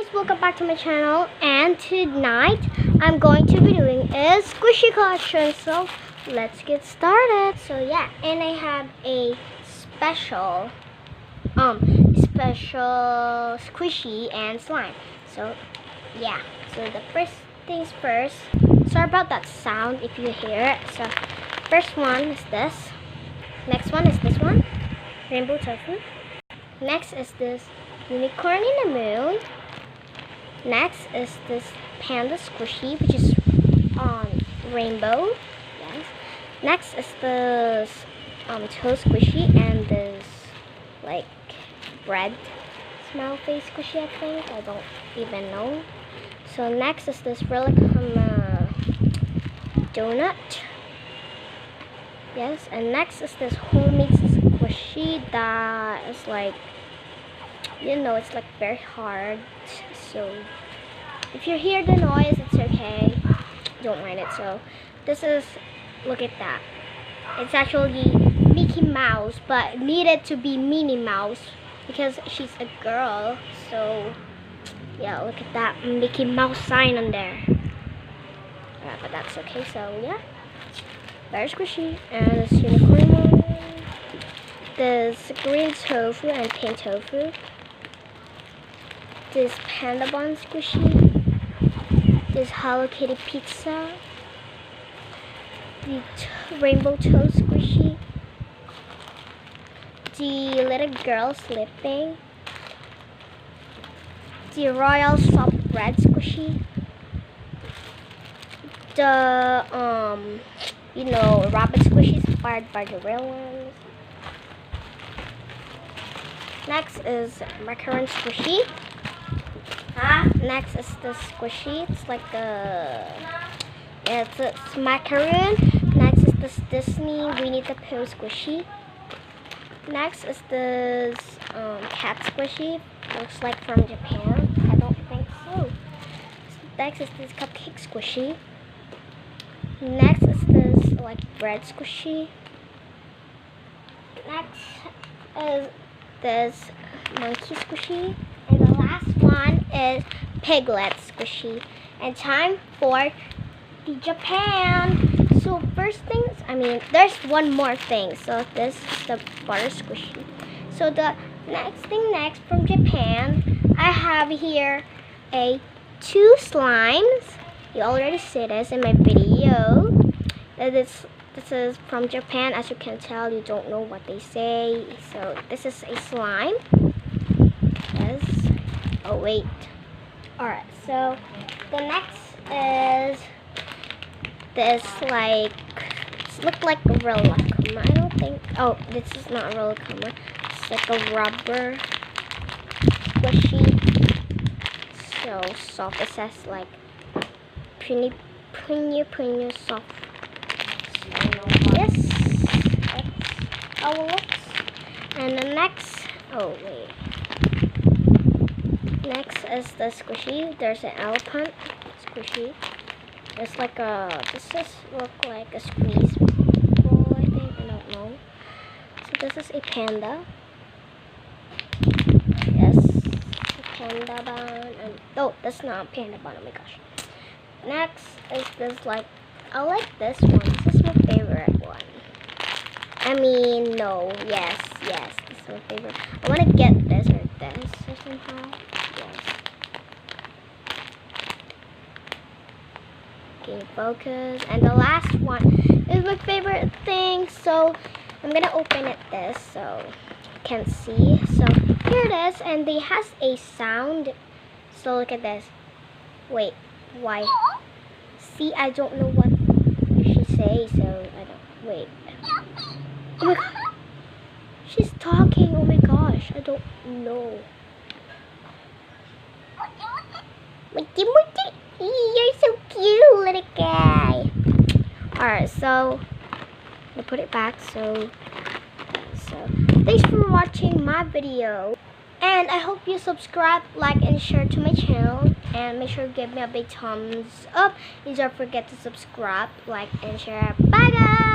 guys, welcome back to my channel, and tonight I'm going to be doing a squishy collection, so let's get started. So yeah, and I have a special squishy and slime. So yeah, so the first things first, sorry about that sound if you hear it. So first one is this, next one is this one, rainbow tofu. Next is this unicorn in the moon. Next is this panda squishy, which is rainbow. Yes. Next is this toe squishy and this like bread smile face squishy. I think I don't even know. So next is this Relicama donut. Yes, and next is this homemade squishy that is like, you know, it's like very hard. So if you hear the noise, it's okay, don't mind it. So this is, look at that, it's actually Mickey Mouse, but needed to be Minnie Mouse because she's a girl. So yeah, look at that Mickey Mouse sign on there. But that's okay. So yeah, very squishy. And this unicorn one, this green tofu and pink tofu, this panda bun squishy, this Hello Kitty pizza, the rainbow toe squishy, the little girl sleeping, the royal soft bread squishy, the you know, rabbit squishies inspired by the real ones. Next is macaron squishy. Next is the squishy. It's like it's macaron. Next is this Disney Winnie the Pooh squishy. Next is this cat squishy. Looks like from Japan. I don't think so. Next is this cupcake squishy. Next is this like bread squishy. Next is this monkey squishy. And the last one is piglet squishy. And time for the Japan. So first things, there's one more thing. So this is the butter squishy. So the next from Japan, I have here two slimes. You already see this in my video. This is from Japan. As you can tell, you don't know what they say. So this is a slime. Yes. Oh wait. Alright, so the next is this, like, it looks like a Relicama. I don't think, oh, this is not a Relicama. It's like a rubber squishy. So soft. It says like pretty soft. So yes, that's how it looks. And the next, oh wait. Next is the squishy. There's an elephant squishy. It's like this look like a squeeze ball, I think. I don't know. So this is a panda. Yes, a panda bun. And oh, that's not a panda bun. Oh my gosh. Next is this, like, I like this one. This is my favorite one. Yes, this is my favorite. I want to get this or somehow. Yes. Okay, focus. And the last one is my favorite thing. So I'm gonna open it so you can see. So here it is, and it has a sound. So look at this. Wait, why? See, I don't know what she says, so I don't. Wait. Oh my god. She's talking. Oh my gosh. I don't know. You're so cute, little guy. Alright, so I'll put it back. So thanks for watching my video. And I hope you subscribe, like, and share to my channel. And make sure to give me a big thumbs up. And don't forget to subscribe, like, and share. Bye, guys!